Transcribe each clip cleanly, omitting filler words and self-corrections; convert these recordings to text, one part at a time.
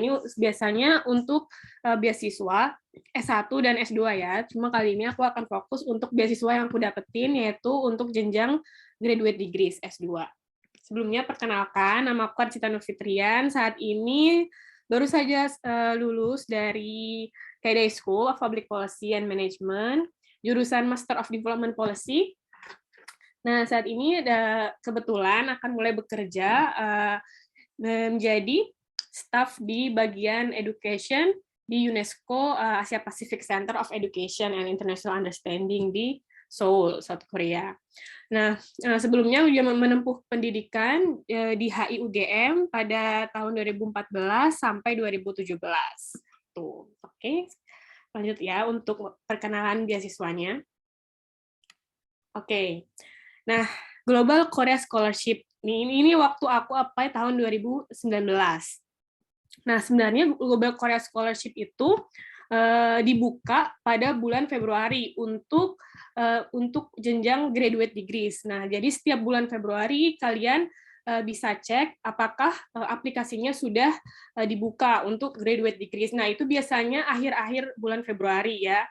ini biasanya untuk beasiswa S1 dan S2 ya. Cuma kali ini aku akan fokus untuk beasiswa yang aku dapetin, yaitu untuk jenjang graduate degrees S2. Sebelumnya perkenalkan, nama aku Arcita Nur Fitrian. Saat ini baru saja lulus dari Kaiday School of Public Policy and Management, jurusan Master of Development Policy. Nah, saat ini kebetulan akan mulai bekerja menjadi staf di bagian education di UNESCO Asia Pacific Center of Education and International Understanding di Seoul, South Korea. Nah, sebelumnya dia menempuh pendidikan di HI UGM pada tahun 2014 sampai 2017. Tuh, oke. Lanjut ya untuk perkenalan beasiswanya. Oke. Nah, Global Korea Scholarship ini waktu aku apply tahun 2019. Nah, sebenarnya Global Korea Scholarship itu dibuka pada bulan Februari untuk jenjang graduate degrees. Nah, jadi setiap bulan Februari kalian bisa cek apakah aplikasinya sudah dibuka untuk graduate degrees. Nah, itu biasanya akhir-akhir bulan Februari ya,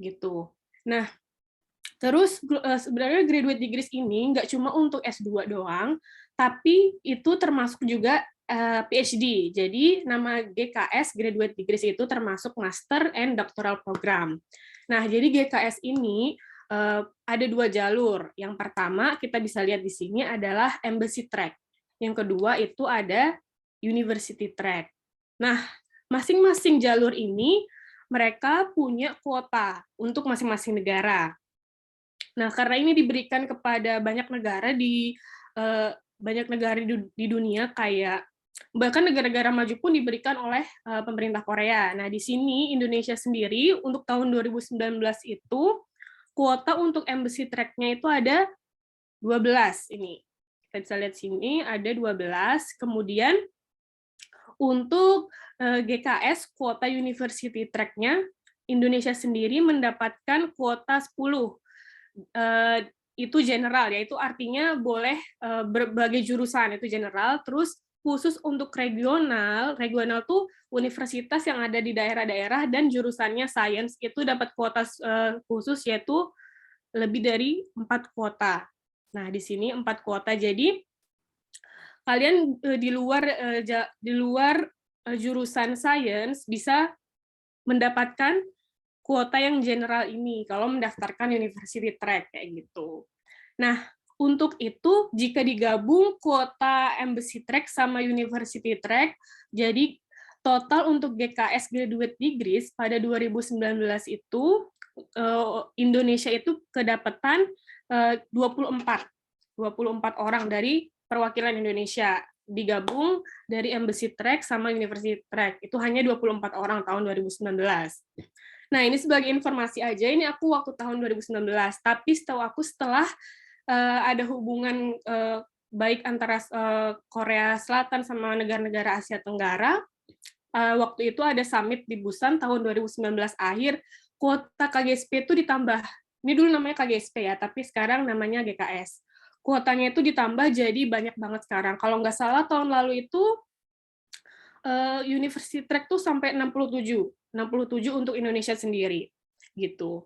gitu. Nah, terus sebenarnya graduate degrees ini nggak cuma untuk S2 doang, tapi itu termasuk juga PhD. Jadi nama GKS Graduate Degrees itu termasuk Master and Doctoral Program. Nah, jadi GKS ini ada 2 jalur. Yang pertama kita bisa lihat di sini adalah Embassy Track. Yang kedua itu ada University Track. Nah, masing-masing jalur ini mereka punya kuota untuk masing-masing negara. Nah, karena ini diberikan kepada banyak negara di dunia, kayak bahkan negara-negara maju pun diberikan oleh pemerintah Korea. Nah, di sini Indonesia sendiri untuk tahun 2019 itu kuota untuk embassy track-nya itu ada 12 ini. Kita bisa lihat sini ada 12. Kemudian untuk GKS kuota university track-nya Indonesia sendiri mendapatkan kuota 10. Itu general, yaitu artinya boleh berbagai jurusan, itu general. Terus khusus untuk regional tuh universitas yang ada di daerah-daerah dan jurusannya sains itu dapat kuota khusus, yaitu lebih dari 4 kuota. Nah, di sini 4 kuota, jadi kalian di luar jurusan sains bisa mendapatkan kuota yang general ini kalau mendaftarkan university track kayak gitu. Nah, untuk itu jika digabung kuota embassy track sama university track, jadi total untuk GKS Graduate Degrees pada 2019 itu Indonesia itu kedapatan 24 orang dari perwakilan Indonesia digabung dari embassy track sama university track. Itu hanya 24 orang tahun 2019. Nah, ini sebagai informasi aja, ini aku waktu tahun 2019, tapi setahu aku setelah ada hubungan baik antara Korea Selatan sama negara-negara Asia Tenggara, waktu itu ada summit di Busan tahun 2019 akhir, kuota KGSP itu ditambah. Ini dulu namanya KGSP ya, tapi sekarang namanya GKS. Kuotanya itu ditambah jadi banyak banget sekarang. Kalau nggak salah tahun lalu itu University Track tuh sampai 67 untuk Indonesia sendiri gitu.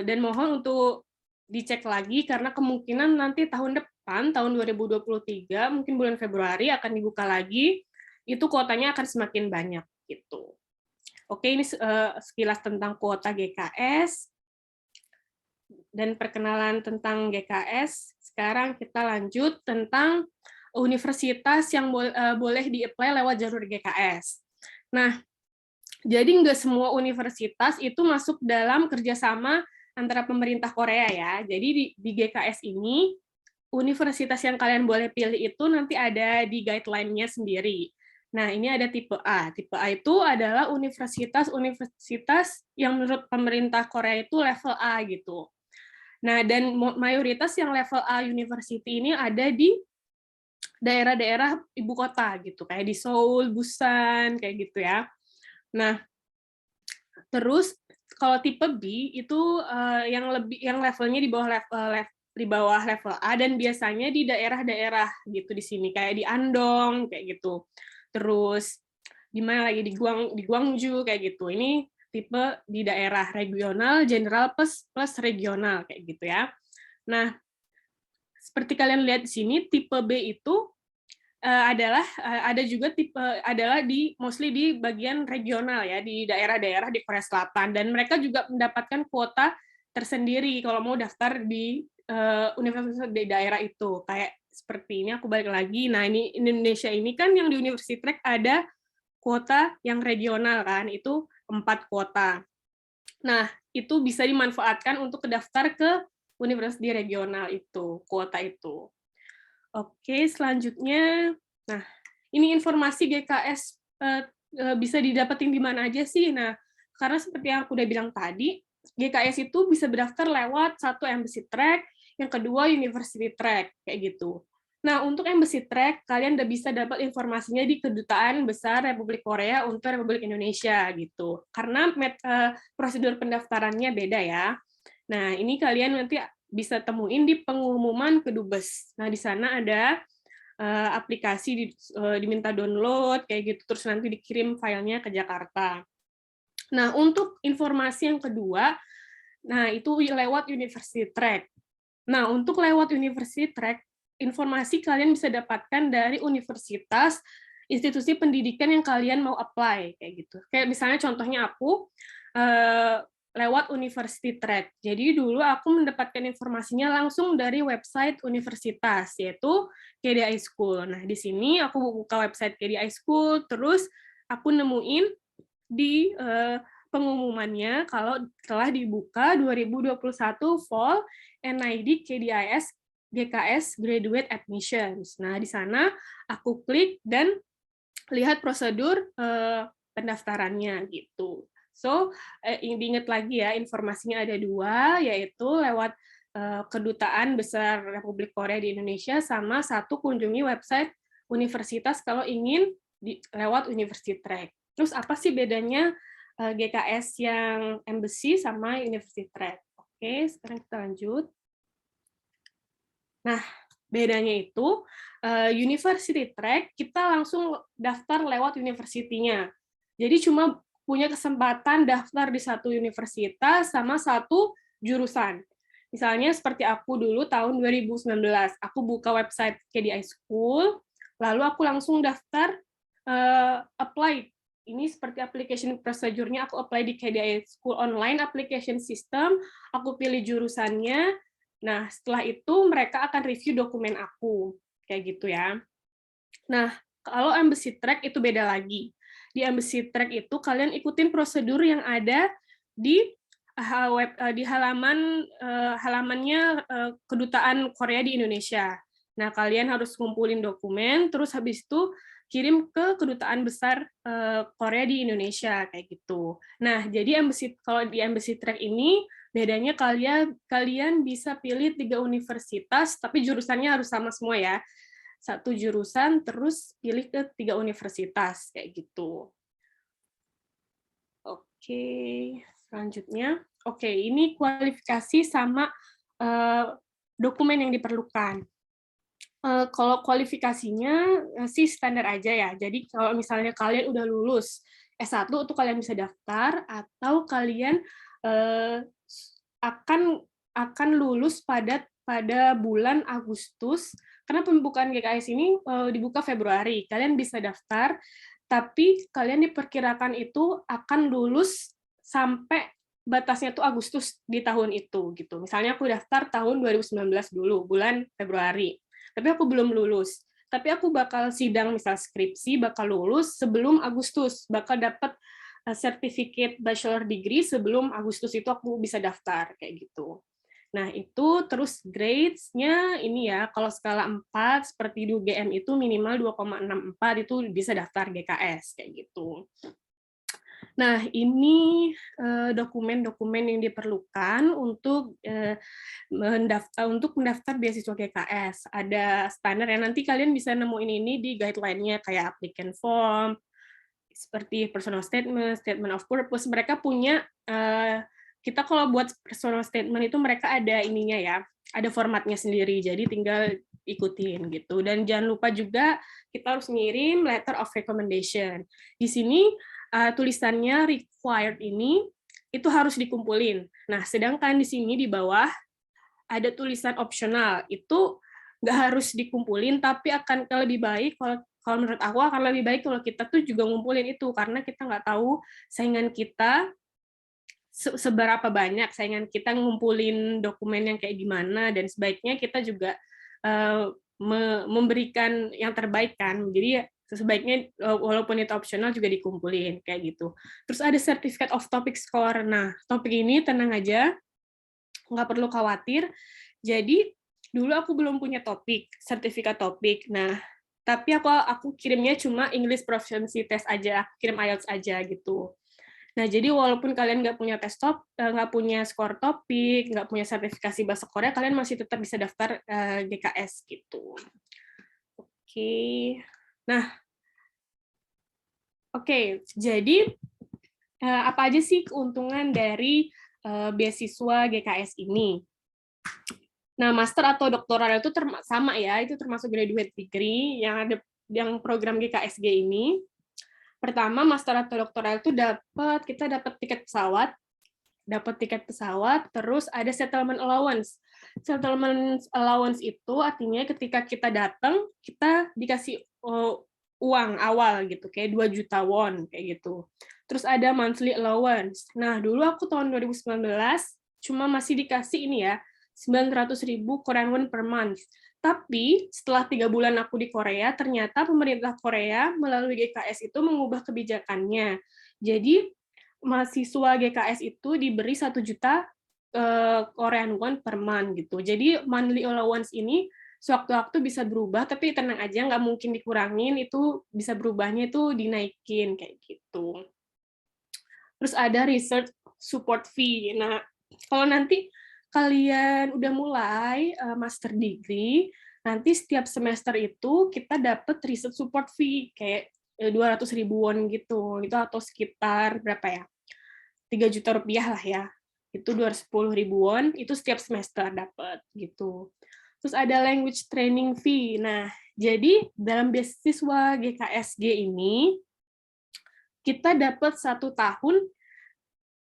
Dan mohon untuk dicek lagi karena kemungkinan nanti tahun depan tahun 2023 mungkin bulan Februari akan dibuka lagi, itu kuotanya akan semakin banyak gitu. Oke, ini sekilas tentang kuota GKS dan perkenalan tentang GKS. Sekarang kita lanjut tentang universitas yang boleh di-apply lewat jalur GKS. Nah, jadi nggak semua universitas itu masuk dalam kerjasama antara pemerintah Korea ya. Jadi di GKS ini, universitas yang kalian boleh pilih itu nanti ada di guideline-nya sendiri. Nah, ini ada tipe A. Tipe A itu adalah universitas yang menurut pemerintah Korea itu level A gitu. Nah, dan mayoritas yang level A university ini ada di daerah-daerah ibu kota gitu, kayak di Seoul, Busan, kayak gitu ya. Nah, terus kalau tipe B itu yang levelnya di bawah level A dan biasanya di daerah-daerah gitu di sini, kayak di Andong kayak gitu. Terus di mana lagi di Guangzhou kayak gitu. Ini tipe di daerah regional, general plus regional kayak gitu ya. Nah, seperti kalian lihat di sini, tipe B itu ada juga tipe adalah mostly di bagian regional ya, di daerah-daerah di Korea Selatan, dan mereka juga mendapatkan kuota tersendiri kalau mau daftar di universitas di daerah itu. Kayak seperti ini, aku balik lagi. Nah, ini Indonesia ini kan yang di University Track ada kuota yang regional kan, itu 4 kuota. Nah, itu bisa dimanfaatkan untuk daftar ke universitas di regional itu, kuota itu. Oke, selanjutnya, nah ini informasi GKS bisa didapetin di mana aja sih? Nah, karena seperti yang aku udah bilang tadi, GKS itu bisa berdaftar lewat satu embassy track, yang kedua university track, kayak gitu. Nah, untuk embassy track, kalian udah bisa dapat informasinya di Kedutaan Besar Republik Korea untuk Republik Indonesia, gitu. Karena prosedur pendaftarannya beda ya. Nah, ini kalian nanti bisa temuin di pengumuman Kedubes. Nah, di sana ada aplikasi diminta download, kayak gitu, terus nanti dikirim filenya ke Jakarta. Nah, untuk informasi yang kedua, nah itu lewat University Track. Nah, untuk lewat University Track, informasi kalian bisa dapatkan dari universitas, institusi pendidikan yang kalian mau apply, kayak gitu. Kayak misalnya contohnya aku, lewat University Track. Jadi dulu aku mendapatkan informasinya langsung dari website universitas, yaitu KDI School. Nah, di sini aku buka website KDI School, terus aku nemuin di pengumumannya kalau telah dibuka 2021 Fall NID KDIS GKS Graduate Admissions. Nah, di sana aku klik dan lihat prosedur pendaftarannya gitu. So, diingat lagi ya, informasinya ada 2, yaitu lewat Kedutaan Besar Republik Korea di Indonesia, sama satu kunjungi website universitas kalau ingin lewat University Track. Terus apa sih bedanya GKS yang embassy sama University Track? Oke, sekarang kita lanjut. Nah, bedanya itu, University Track kita langsung daftar lewat university-nya. Jadi cuma punya kesempatan daftar di satu universitas sama satu jurusan. Misalnya seperti aku dulu tahun 2019, aku buka website KDI School, lalu aku langsung daftar apply. Ini seperti application procedure-nya, aku apply di KDI School Online Application System, aku pilih jurusannya. Nah, setelah itu mereka akan review dokumen aku, kayak gitu ya. Nah, kalau Embassy Track itu beda lagi. Di Embassy Track itu kalian ikutin prosedur yang ada di halamannya Kedutaan Korea di Indonesia. Nah, kalian harus ngumpulin dokumen, terus habis itu kirim ke Kedutaan Besar Korea di Indonesia, kayak gitu. Nah, jadi kalau di Embassy Track ini bedanya kalian bisa pilih 3 universitas, tapi jurusannya harus sama semua ya. Satu jurusan, terus pilih ke 3 universitas, kayak gitu. Oke, selanjutnya. Oke, ini kualifikasi sama dokumen yang diperlukan. Kalau kualifikasinya sih standar aja ya. Jadi kalau misalnya kalian udah lulus S1 itu kalian bisa daftar, atau kalian akan lulus pada bulan Agustus, karena pembukaan GKS ini dibuka Februari. Kalian bisa daftar, tapi kalian diperkirakan itu akan lulus sampai batasnya tuh Agustus di tahun itu gitu. Misalnya aku daftar tahun 2019 dulu, bulan Februari. Tapi aku belum lulus. Tapi aku bakal sidang misal skripsi, bakal lulus sebelum Agustus, bakal dapat sertifikat bachelor degree sebelum Agustus itu aku bisa daftar, kayak gitu. Nah, itu terus grades-nya ini ya, kalau skala 4, seperti di UGM itu minimal 2,64, itu bisa daftar GKS, kayak gitu. Nah, ini dokumen-dokumen yang diperlukan untuk mendaftar beasiswa GKS. Ada standar ya, nanti kalian bisa nemuin ini di guideline-nya, kayak applicant form, seperti personal statement, statement of purpose. Mereka punya, kita kalau buat personal statement itu mereka ada ininya ya, ada formatnya sendiri. Jadi tinggal ikutin gitu. Dan jangan lupa juga kita harus ngirim letter of recommendation. Di sini tulisannya required ini itu harus dikumpulin. Nah, sedangkan di sini di bawah ada tulisan opsional, itu nggak harus dikumpulin, tapi akan lebih baik kalau menurut aku akan lebih baik kalau kita tuh juga ngumpulin itu, karena kita nggak tahu saingan kita seberapa banyak, saingan kita ngumpulin dokumen yang kayak gimana, dan sebaiknya kita juga memberikan yang terbaik kan. Jadi sebaiknya walaupun itu opsional juga dikumpulin kayak gitu. Terus ada certificate of topic score. Nah, topik ini tenang aja, nggak perlu khawatir. Jadi dulu aku belum punya topik, sertifikat topik. Nah, tapi aku kirimnya cuma English Proficiency Test aja, kirim IELTS aja gitu. Nah, jadi walaupun kalian nggak punya nggak punya skor topik, nggak punya sertifikasi bahasa Korea, kalian masih tetap bisa daftar GKS gitu. Oke. Nah, oke. Jadi apa aja sih keuntungan dari beasiswa GKS ini? Nah, master atau doktoral itu sama ya, itu termasuk graduate degree yang program GKSG ini. Pertama, master atau doktoral itu kita dapat tiket pesawat, terus ada settlement allowance. Settlement allowance itu artinya ketika kita datang, kita dikasih uang awal gitu, kayak 2 juta won kayak gitu. Terus ada monthly allowance. Nah, dulu aku tahun 2019 cuma masih dikasih ini ya, 900.000 Korean won per month. Tapi setelah 3 bulan aku di Korea, ternyata pemerintah Korea melalui GKS itu mengubah kebijakannya. Jadi mahasiswa GKS itu diberi 1 juta Korean won per month gitu. Jadi monthly allowance ini sewaktu-waktu bisa berubah, tapi tenang aja nggak mungkin dikurangin, itu bisa berubahnya itu dinaikin kayak gitu. Terus ada research support fee. Nah, kalau nanti kalian udah mulai master degree, nanti setiap semester itu kita dapat research support fee kayak 200.000 won gitu. Itu atau sekitar berapa ya? 3 juta rupiah lah ya. Itu 210.000 won, itu setiap semester dapat gitu. Terus ada language training fee. Nah, jadi dalam beasiswa GKSG ini kita dapat 1 tahun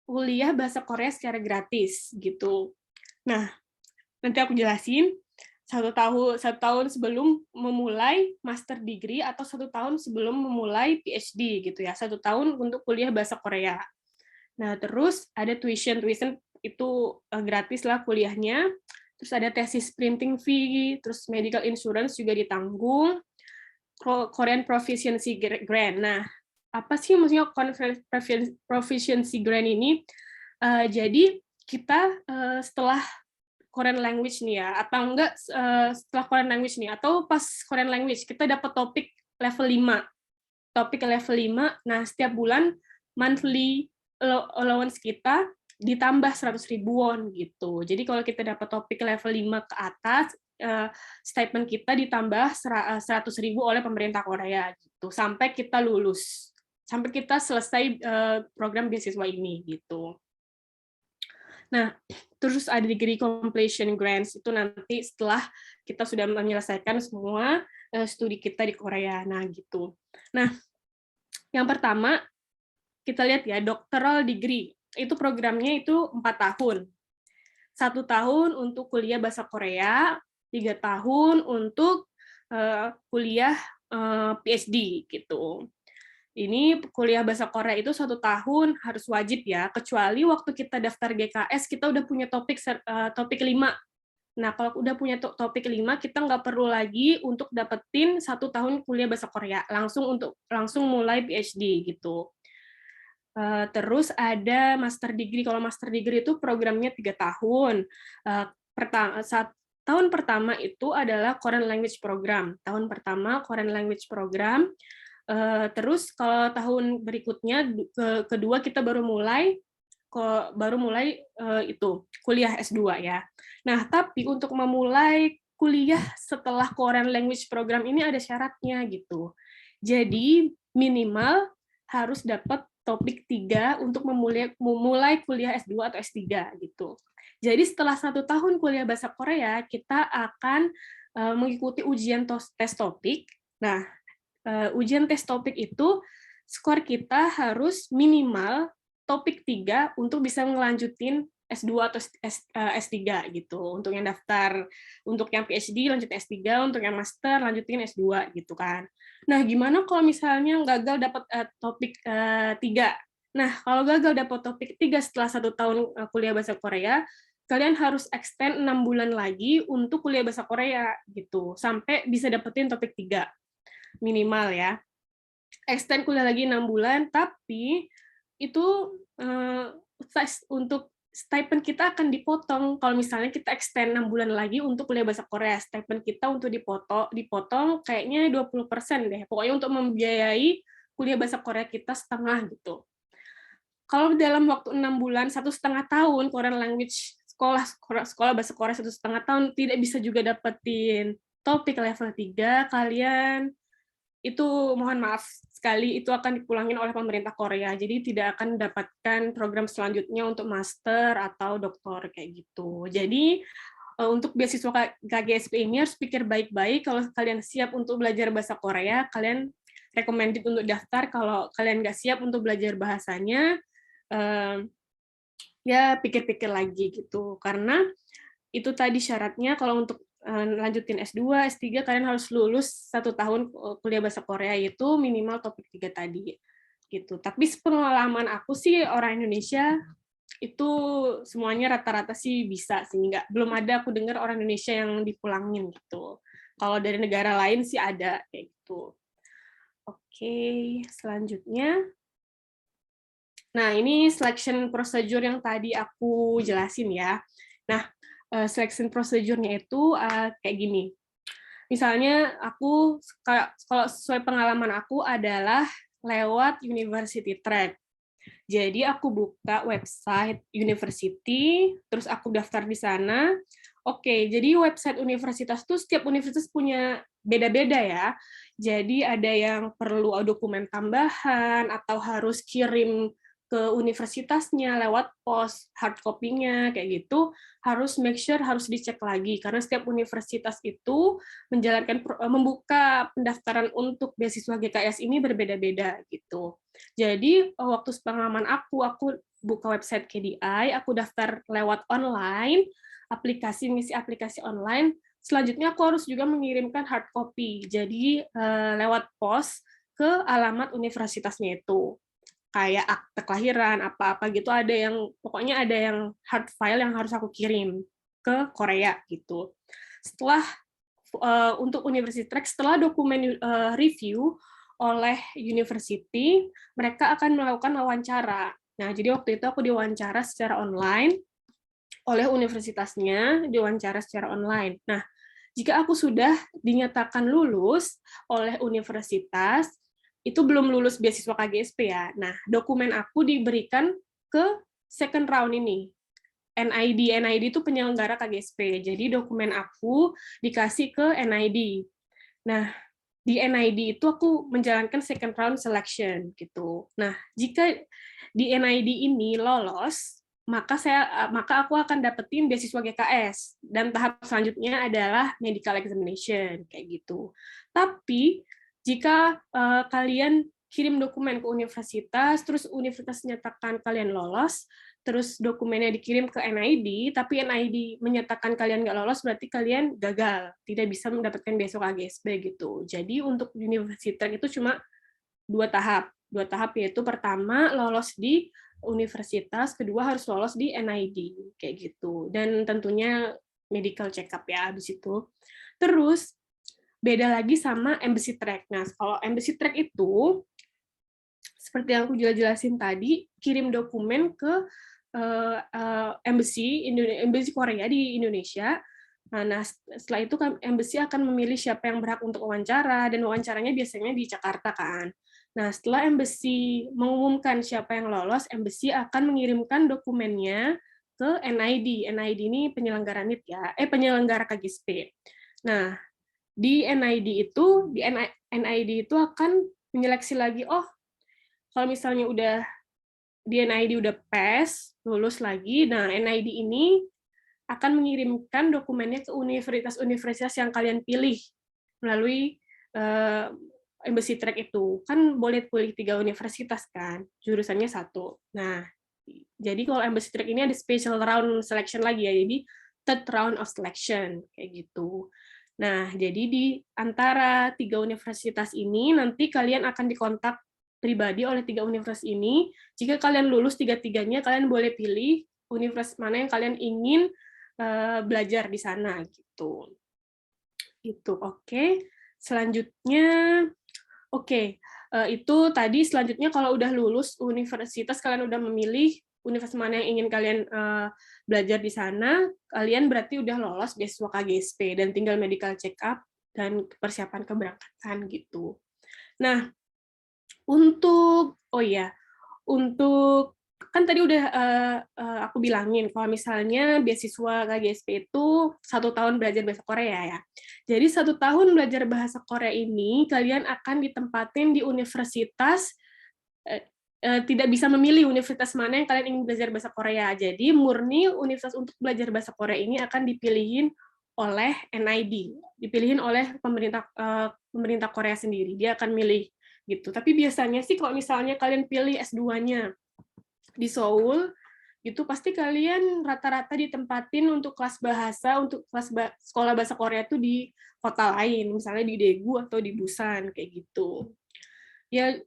kuliah bahasa Korea secara gratis gitu. Nah, nanti aku jelasin 1 tahun sebelum memulai master degree atau 1 tahun sebelum memulai PhD gitu ya. 1 tahun untuk kuliah bahasa Korea. Nah, terus ada tuition itu gratis lah kuliahnya. Terus ada tesis printing fee, terus medical insurance juga ditanggung. Korean Proficiency Grant. Nah, apa sih maksudnya Proficiency Grant ini? Jadi kita setelah Korean language nih ya, atau enggak setelah Korean language nih, atau pas Korean language kita dapat topik level 5. Topik level 5, nah setiap bulan monthly allowance kita ditambah 100.000 won gitu. Jadi kalau kita dapat topik level 5 ke atas, stipend kita ditambah 100.000 oleh pemerintah Korea gitu, sampai kita lulus, sampai kita selesai program beasiswa ini gitu. Nah, terus ada degree completion grants, itu nanti setelah kita sudah menyelesaikan semua studi kita di Korea. Nah, gitu. Nah, yang pertama, kita lihat ya, doctoral degree. Itu programnya itu 4 tahun. 1 tahun untuk kuliah bahasa Korea, 3 tahun untuk kuliah PhD, gitu. Ini kuliah bahasa Korea itu 1 tahun harus wajib ya, kecuali waktu kita daftar GKS kita udah punya topik 5. Nah, kalau udah punya topik 5, kita nggak perlu lagi untuk dapetin 1 tahun kuliah bahasa Korea, langsung mulai PhD gitu. Terus ada master degree. Kalau master degree itu programnya 3 tahun. Tahun pertama itu adalah Korean Language Program. Tahun pertama Korean Language Program. Terus kalau tahun berikutnya kedua kita baru mulai itu kuliah S2 ya. Nah, tapi untuk memulai kuliah setelah Korean Language Program ini ada syaratnya gitu. Jadi minimal harus dapat topik 3 untuk memulai kuliah S2 atau S3 gitu. Jadi setelah 1 tahun kuliah bahasa Korea, kita akan mengikuti ujian tes topik. Nah, ujian tes topik itu skor kita harus minimal topik 3 untuk bisa ngelanjutin S2 atau S3 gitu. Untuk yang daftar, untuk yang PhD lanjut S3, untuk yang master lanjutin S2 gitu kan. Nah, gimana kalau misalnya gagal dapat topik 3? Nah, kalau gagal dapat topik 3 setelah 1 tahun kuliah bahasa Korea, kalian harus extend 6 bulan lagi untuk kuliah bahasa Korea gitu, sampai bisa dapetin topik 3 minimal ya. Extend kuliah lagi 6 bulan, tapi itu untuk stipend kita akan dipotong kalau misalnya kita extend 6 bulan lagi untuk kuliah bahasa Korea. Stipend kita untuk dipotong kayaknya 20% deh. Pokoknya untuk membiayai kuliah bahasa Korea kita setengah gitu. Kalau dalam waktu 6 bulan, 1,5 tahun Korean language sekolah bahasa Korea 1,5 tahun tidak bisa juga dapetin topik level 3, kalian itu mohon maaf sekali, itu akan dipulangin oleh pemerintah Korea. Jadi tidak akan mendapatkan program selanjutnya untuk master atau doktor kayak gitu. Jadi untuk beasiswa KGSP ini harus pikir baik-baik. Kalau kalian siap untuk belajar bahasa Korea, kalian recommended untuk daftar. Kalau kalian nggak siap untuk belajar bahasanya, ya pikir-pikir lagi gitu. Karena itu tadi syaratnya kalau untuk lanjutin S2, S3 kalian harus lulus 1 tahun kuliah bahasa Korea itu minimal topik 3 tadi gitu. Tapi pengalaman aku sih orang Indonesia itu semuanya rata-rata sih bisa sih, belum ada aku dengar orang Indonesia yang dipulangin gitu. Kalau dari negara lain sih ada kayak gitu. Oke, selanjutnya. Nah, ini selection procedure yang tadi aku jelasin ya. Nah, selection procedure-nya itu kayak gini. Misalnya aku kalau sesuai pengalaman aku adalah lewat university track. Jadi aku buka website university, terus aku daftar di sana. Oke, jadi website universitas tuh setiap universitas punya beda-beda ya. Jadi ada yang perlu dokumen tambahan atau harus kirim ke universitasnya lewat pos hard copy-nya kayak gitu, harus make sure harus dicek lagi karena setiap universitas itu membuka pendaftaran untuk beasiswa GKS ini berbeda-beda gitu. Jadi waktu pengalaman aku buka website KDI, aku daftar lewat online, ngisi aplikasi online. Selanjutnya aku harus juga mengirimkan hard copy, jadi lewat pos ke alamat universitasnya itu. Kayak akte kelahiran, apa-apa gitu, pokoknya ada yang hard file yang harus aku kirim ke Korea gitu. Setelah untuk University Track, setelah dokumen review oleh university, mereka akan melakukan wawancara. Nah, jadi waktu itu aku diwawancara secara online oleh universitasnya, diwawancara secara online. Nah, jika aku sudah dinyatakan lulus oleh universitas, itu belum lulus beasiswa KGSP ya. Nah, dokumen aku diberikan ke second round ini. NID itu penyelenggara KGSP. Jadi dokumen aku dikasih ke NID. Nah, di NID itu aku menjalankan second round selection gitu. Nah, jika di NID ini lolos, maka aku akan dapetin beasiswa GKS dan tahap selanjutnya adalah medical examination kayak gitu. Tapi jika kalian kirim dokumen ke universitas, terus universitas menyatakan kalian lolos, terus dokumennya dikirim ke NID, tapi NID menyatakan kalian nggak lolos, berarti kalian gagal, tidak bisa mendapatkan beasiswa KGSP gitu. Jadi untuk university track itu cuma dua tahap yaitu pertama lolos di universitas, kedua harus lolos di NID kayak gitu. Dan tentunya medical check up ya habis itu. Terus beda lagi sama embassy track. Nah, kalau embassy track itu seperti yang aku jelasin tadi, kirim dokumen ke embassy Korea di Indonesia. Nah, setelah itu embassy akan memilih siapa yang berhak untuk wawancara, dan wawancaranya biasanya di Jakarta kan. Nah, setelah embassy mengumumkan siapa yang lolos, embassy akan mengirimkan dokumennya ke NID. NID ini penyelenggara NIT ya, penyelenggara KGSP. Nah, di NID itu akan menyeleksi lagi, oh kalau misalnya di NID udah PES, lulus lagi, nah NID ini akan mengirimkan dokumennya ke universitas-universitas yang kalian pilih melalui embassy track itu. Kan boleh pilih 3 universitas kan, jurusannya 1. Nah, jadi kalau embassy track ini ada special round selection lagi ya, jadi third round of selection, kayak gitu. Nah, jadi di antara 3 universitas ini, nanti kalian akan dikontak pribadi oleh 3 universitas ini. Jika kalian lulus 3-3-nya, kalian boleh pilih universitas mana yang kalian ingin belajar di sana, gitu. Itu, oke. Selanjutnya, oke, itu tadi selanjutnya kalau udah lulus universitas, kalian udah memilih universitas mana yang ingin kalian belajar di sana, kalian berarti udah lolos beasiswa KGSP dan tinggal medical check up dan persiapan keberangkatan gitu. Nah, untuk untuk kan tadi udah aku bilangin kalau misalnya beasiswa KGSP itu 1 tahun belajar bahasa Korea ya. Jadi 1 tahun belajar bahasa Korea ini kalian akan ditempatin di universitas, tidak bisa memilih universitas mana yang kalian ingin belajar bahasa Korea. Jadi murni universitas untuk belajar bahasa Korea ini akan dipilihin oleh NID, dipilihin oleh pemerintah Korea sendiri. Dia akan milih gitu. Tapi biasanya sih kalau misalnya kalian pilih S2-nya di Seoul, itu pasti kalian rata-rata ditempatin untuk kelas bahasa, untuk kelas sekolah bahasa Korea itu di kota lain, misalnya di Daegu atau di Busan, kayak gitu. Ya,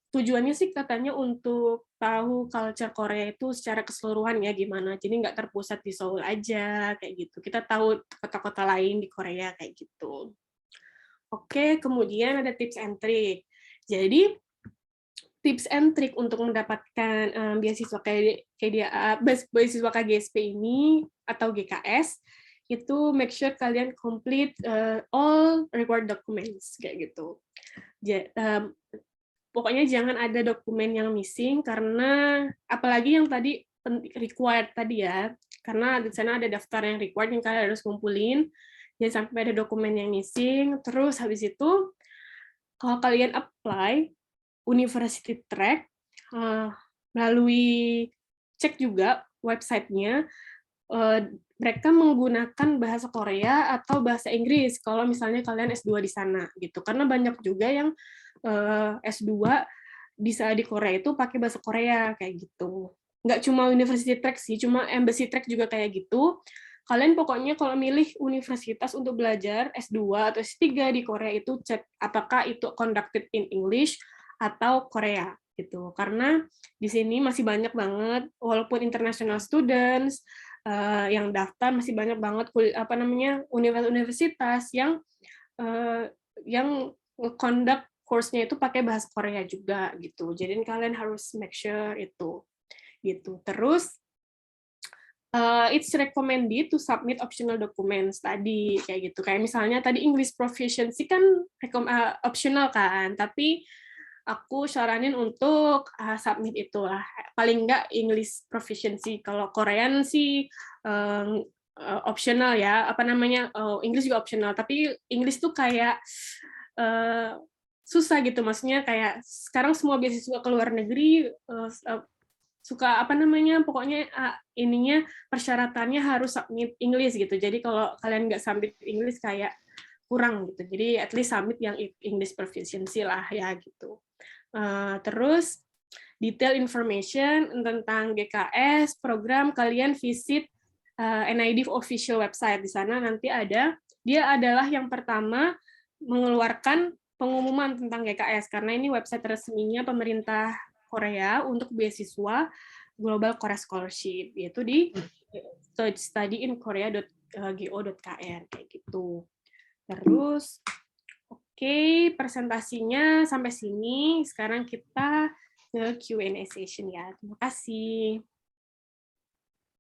tujuannya sih katanya untuk tahu culture Korea itu secara keseluruhan ya gimana, jadi nggak terpusat di Seoul aja, kayak gitu. Kita tahu kota-kota lain di Korea, kayak gitu. Oke, kemudian ada tips and trick. Jadi, tips and trick untuk mendapatkan beasiswa beasiswa KGSP ini atau GKS itu make sure kalian complete all required documents kayak gitu. Pokoknya jangan ada dokumen yang missing karena apalagi yang tadi required tadi ya, karena di sana ada daftar yang required yang kalian harus kumpulin. Jangan sampai ada dokumen yang missing. Terus habis itu kalau kalian apply university track melalui cek juga websitenya, mereka menggunakan bahasa Korea atau bahasa Inggris kalau misalnya kalian S2 di sana gitu. Karena banyak juga yang S2 di Korea itu pakai bahasa Korea kayak gitu. Nggak cuma university track sih, cuma embassy track juga kayak gitu. Kalian pokoknya kalau milih universitas untuk belajar S2 atau S3 di Korea itu cek apakah itu conducted in English atau Korea gitu. Karena di sini masih banyak banget walaupun international students yang daftar masih banyak banget universitas yang conduct course-nya itu pakai bahasa Korea juga gitu. Jadi kalian harus make sure itu gitu. Terus it's recommended to submit optional documents tadi kayak gitu. Kayak misalnya tadi English proficiency kan optional kan, tapi aku saranin untuk submit itulah. Paling enggak English proficiency. Kalau Korean sih optional ya, English juga optional, tapi English tuh kayak susah gitu, maksudnya kayak sekarang semua beasiswa ke luar negeri suka pokoknya ininya persyaratannya harus submit English gitu. Jadi kalau kalian nggak submit English kayak kurang gitu. Jadi at least submit yang English proficiency lah ya gitu. Terus detail information tentang GKS program kalian visit NID official website. Di sana nanti dia adalah yang pertama mengeluarkan pengumuman tentang GKS karena ini website resminya pemerintah Korea untuk beasiswa Global Korea Scholarship, yaitu di studyinkorea.go.kr kayak gitu. Terus presentasinya sampai sini. Sekarang kita ke Q&A session ya. Terima kasih.